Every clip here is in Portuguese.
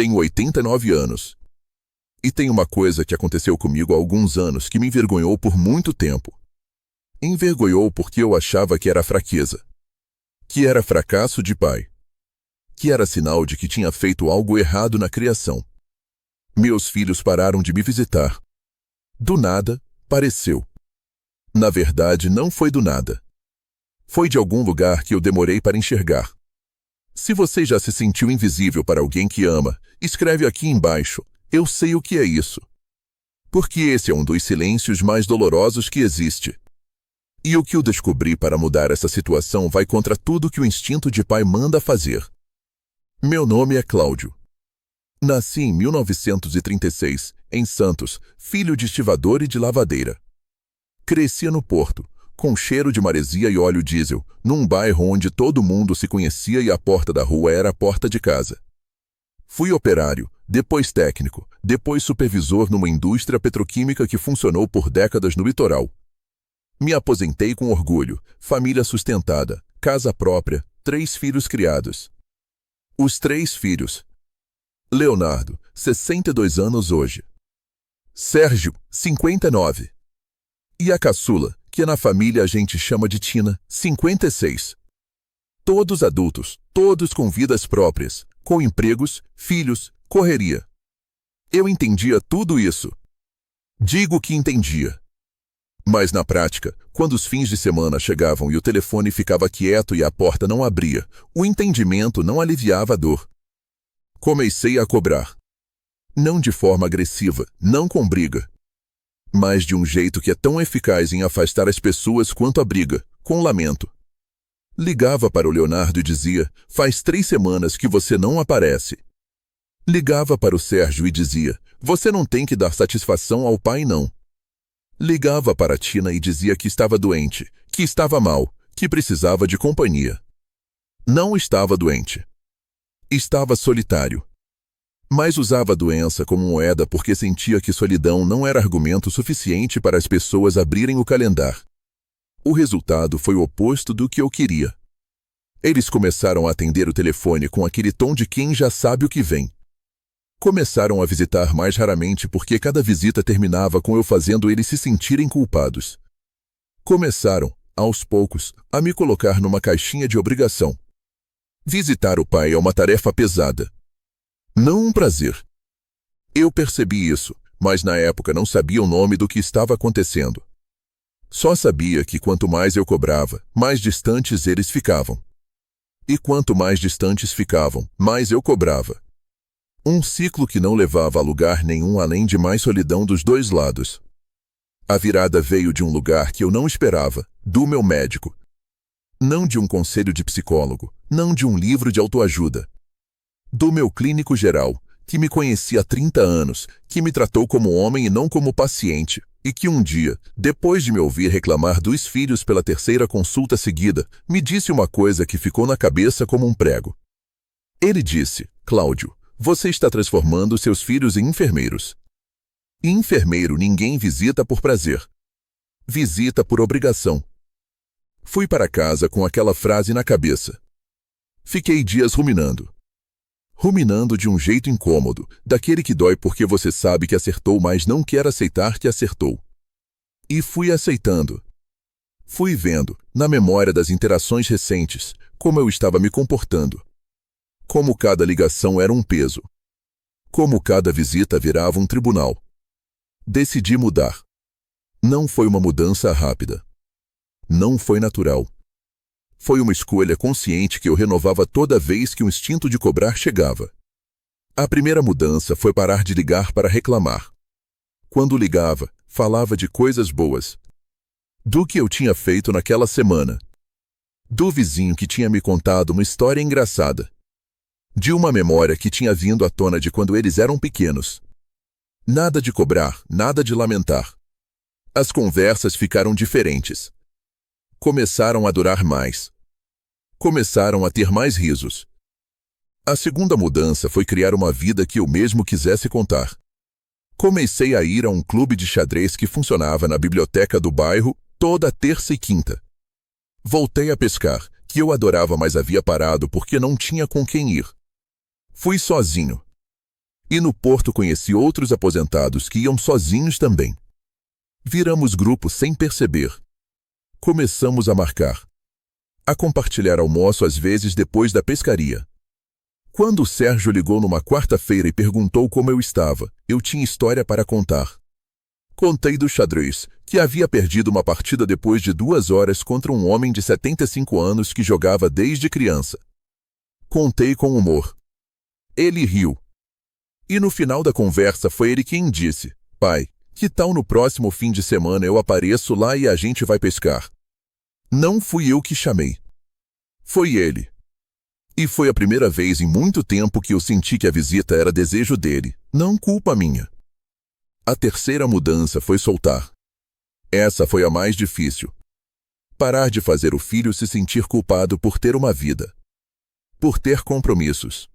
Tenho 89 anos. E tem uma coisa que aconteceu comigo há alguns anos que me envergonhou por muito tempo. Envergonhou porque eu achava que era fraqueza. Que era fracasso de pai. Que era sinal de que tinha feito algo errado na criação. Meus filhos pararam de me visitar. Do nada, pareceu. Na verdade, não foi do nada. Foi de algum lugar que eu demorei para enxergar. Se você já se sentiu invisível para alguém que ama, escreve aqui embaixo, eu sei o que é isso. Porque esse é um dos silêncios mais dolorosos que existe. E o que eu descobri para mudar essa situação vai contra tudo que o instinto de pai manda fazer. Meu nome é Cláudio. Nasci em 1936, em Santos, filho de estivador e de lavadeira. Cresci no Porto, com cheiro de maresia e óleo diesel, num bairro onde todo mundo se conhecia e a porta da rua era a porta de casa. Fui operário, depois técnico, depois supervisor numa indústria petroquímica que funcionou por décadas no litoral. Me aposentei com orgulho, família sustentada, casa própria, 3 filhos criados. Os 3 filhos. Leonardo, 62 anos hoje. Sérgio, 59. E a caçula, que na família a gente chama de Tina, 56. Todos adultos, todos com vidas próprias, com empregos, filhos, correria. Eu entendia tudo isso. Digo que entendia. Mas na prática, quando os fins de semana chegavam e o telefone ficava quieto e a porta não abria, o entendimento não aliviava a dor. Comecei a cobrar. Não de forma agressiva, não com briga. Mas de um jeito que é tão eficaz em afastar as pessoas quanto a briga, com lamento. Ligava para o Leonardo e dizia, faz 3 semanas que você não aparece. Ligava para o Sérgio e dizia, você não tem que dar satisfação ao pai não. Ligava para a Tina e dizia que estava doente, que estava mal, que precisava de companhia. Não estava doente. Estava solitário. Mas usava a doença como moeda porque sentia que solidão não era argumento suficiente para as pessoas abrirem o calendário. O resultado foi o oposto do que eu queria. Eles começaram a atender o telefone com aquele tom de quem já sabe o que vem. Começaram a visitar mais raramente porque cada visita terminava com eu fazendo eles se sentirem culpados. Começaram, aos poucos, a me colocar numa caixinha de obrigação. Visitar o pai é uma tarefa pesada. Não um prazer. Eu percebi isso, mas na época não sabia o nome do que estava acontecendo. Só sabia que quanto mais eu cobrava, mais distantes eles ficavam. E quanto mais distantes ficavam, mais eu cobrava. Um ciclo que não levava a lugar nenhum além de mais solidão dos 2 lados. A virada veio de um lugar que eu não esperava, do meu médico. Não de um conselho de psicólogo, não de um livro de autoajuda. Do meu clínico geral, que me conhecia há 30 anos, que me tratou como homem e não como paciente, e que um dia, depois de me ouvir reclamar dos filhos pela 3ª consulta seguida, me disse uma coisa que ficou na cabeça como um prego. Ele disse, Cláudio, você está transformando seus filhos em enfermeiros. E enfermeiro ninguém visita por prazer. Visita por obrigação. Fui para casa com aquela frase na cabeça. Fiquei dias ruminando. Ruminando de um jeito incômodo, daquele que dói porque você sabe que acertou, mas não quer aceitar que acertou. E fui aceitando. Fui vendo, na memória das interações recentes, como eu estava me comportando. Como cada ligação era um peso. Como cada visita virava um tribunal. Decidi mudar. Não foi uma mudança rápida. Não foi natural. Foi uma escolha consciente que eu renovava toda vez que o instinto de cobrar chegava. A primeira mudança foi parar de ligar para reclamar. Quando ligava, falava de coisas boas. Do que eu tinha feito naquela semana. Do vizinho que tinha me contado uma história engraçada. De uma memória que tinha vindo à tona de quando eles eram pequenos. Nada de cobrar, nada de lamentar. As conversas ficaram diferentes. Começaram a durar mais. Começaram a ter mais risos. A segunda mudança foi criar uma vida que eu mesmo quisesse contar. Comecei a ir a um clube de xadrez que funcionava na biblioteca do bairro toda terça e quinta. Voltei a pescar, que eu adorava, mas havia parado porque não tinha com quem ir. Fui sozinho. E no porto conheci outros aposentados que iam sozinhos também. Viramos grupo sem perceber. Começamos a marcar. A compartilhar almoço às vezes depois da pescaria. Quando o Sérgio ligou numa quarta-feira e perguntou como eu estava, eu tinha história para contar. Contei do xadrez, que havia perdido uma partida depois de 2 horas contra um homem de 75 anos que jogava desde criança. Contei com humor. Ele riu. E no final da conversa foi ele quem disse: "Pai, que tal no próximo fim de semana eu apareço lá e a gente vai pescar?" Não fui eu que chamei. Foi ele. E foi a primeira vez em muito tempo que eu senti que a visita era desejo dele, não culpa minha. A terceira mudança foi soltar. Essa foi a mais difícil. Parar de fazer o filho se sentir culpado por ter uma vida. Por ter compromissos.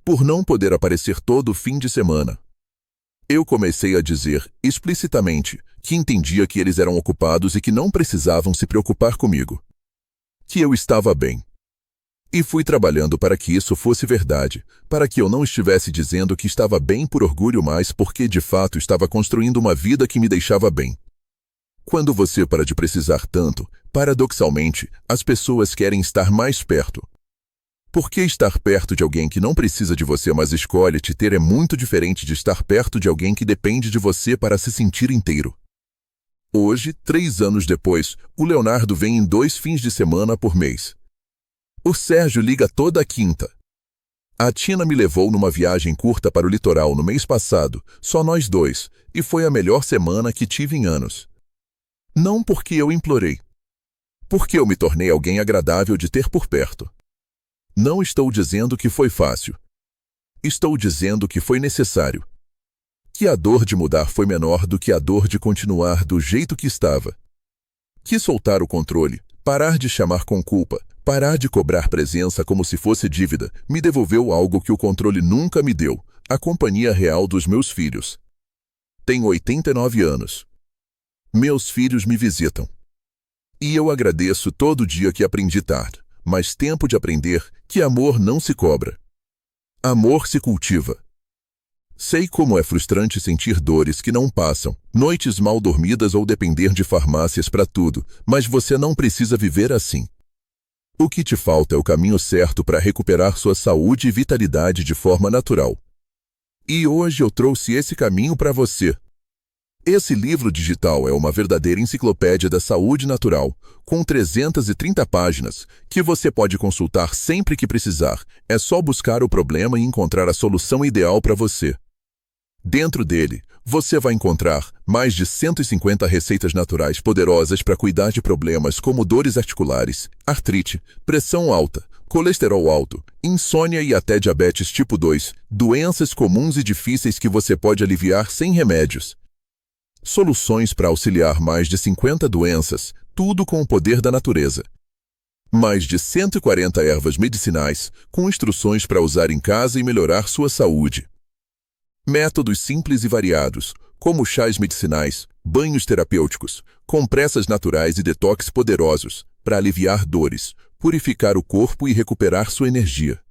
Por não poder aparecer todo fim de semana. Eu comecei a dizer, explicitamente, que entendia que eles eram ocupados e que não precisavam se preocupar comigo. Que eu estava bem. E fui trabalhando para que isso fosse verdade, para que eu não estivesse dizendo que estava bem por orgulho, mas porque de fato estava construindo uma vida que me deixava bem. Quando você para de precisar tanto, paradoxalmente, as pessoas querem estar mais perto. Porque estar perto de alguém que não precisa de você, mas escolhe te ter, é muito diferente de estar perto de alguém que depende de você para se sentir inteiro. Hoje, 3 anos depois, o Leonardo vem em 2 fins de semana por mês. O Sérgio liga toda quinta. A Tina me levou numa viagem curta para o litoral no mês passado, só nós 2, e foi a melhor semana que tive em anos. Não porque eu implorei. Porque eu me tornei alguém agradável de ter por perto. Não estou dizendo que foi fácil. Estou dizendo que foi necessário. Que a dor de mudar foi menor do que a dor de continuar do jeito que estava. Que soltar o controle, parar de chamar com culpa, parar de cobrar presença como se fosse dívida, me devolveu algo que o controle nunca me deu, a companhia real dos meus filhos. Tenho 89 anos. Meus filhos me visitam. E eu agradeço todo dia que aprendi tarde, mas tempo de aprender que amor não se cobra. Amor se cultiva. Sei como é frustrante sentir dores que não passam, noites mal dormidas ou depender de farmácias para tudo, mas você não precisa viver assim. O que te falta é o caminho certo para recuperar sua saúde e vitalidade de forma natural. E hoje eu trouxe esse caminho para você. Esse livro digital é uma verdadeira enciclopédia da saúde natural, com 330 páginas, que você pode consultar sempre que precisar. É só buscar o problema e encontrar a solução ideal para você. Dentro dele, você vai encontrar mais de 150 receitas naturais poderosas para cuidar de problemas como dores articulares, artrite, pressão alta, colesterol alto, insônia e até diabetes tipo 2, doenças comuns e difíceis que você pode aliviar sem remédios. Soluções para auxiliar mais de 50 doenças, tudo com o poder da natureza. Mais de 140 ervas medicinais, com instruções para usar em casa e melhorar sua saúde. Métodos simples e variados, como chás medicinais, banhos terapêuticos, compressas naturais e detox poderosos, para aliviar dores, purificar o corpo e recuperar sua energia.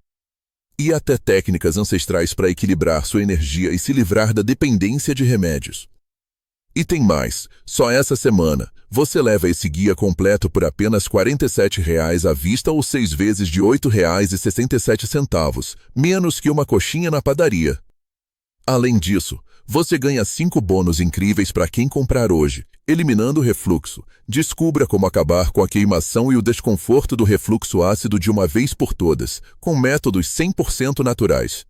E até técnicas ancestrais para equilibrar sua energia e se livrar da dependência de remédios. E tem mais, só essa semana, você leva esse guia completo por apenas R$ 47,00 à vista ou 6 vezes de R$ 8,67, menos que uma coxinha na padaria. Além disso, você ganha 5 bônus incríveis para quem comprar hoje, eliminando o refluxo. Descubra como acabar com a queimação e o desconforto do refluxo ácido de uma vez por todas, com métodos 100% naturais.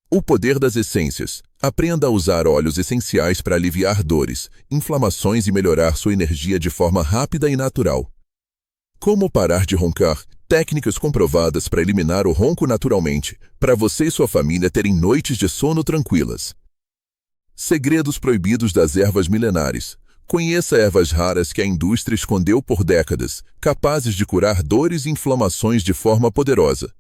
O poder das essências. Aprenda a usar óleos essenciais para aliviar dores, inflamações e melhorar sua energia de forma rápida e natural. Como parar de roncar. Técnicas comprovadas para eliminar o ronco naturalmente, para você e sua família terem noites de sono tranquilas. Segredos proibidos das ervas milenares. Conheça ervas raras que a indústria escondeu por décadas, capazes de curar dores e inflamações de forma poderosa.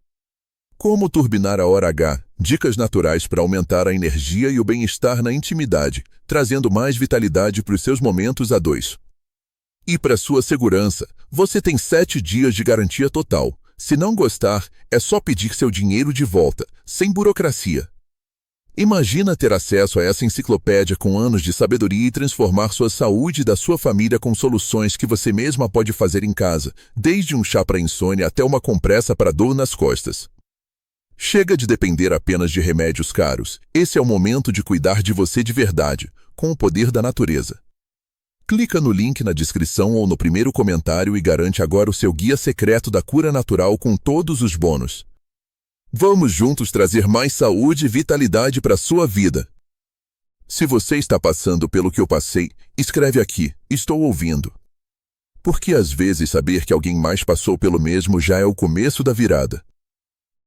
Como turbinar a hora H. Dicas naturais para aumentar a energia e o bem-estar na intimidade, trazendo mais vitalidade para os seus momentos a dois. E para sua segurança, você tem 7 dias de garantia total. Se não gostar, é só pedir seu dinheiro de volta, sem burocracia. Imagina ter acesso a essa enciclopédia com anos de sabedoria e transformar sua saúde e da sua família com soluções que você mesma pode fazer em casa, desde um chá para insônia até uma compressa para dor nas costas. Chega de depender apenas de remédios caros. Esse é o momento de cuidar de você de verdade, com o poder da natureza. Clica no link na descrição ou no primeiro comentário e garante agora o seu guia secreto da cura natural com todos os bônus. Vamos juntos trazer mais saúde e vitalidade para a sua vida. Se você está passando pelo que eu passei, escreve aqui, estou ouvindo. Porque às vezes saber que alguém mais passou pelo mesmo já é o começo da virada.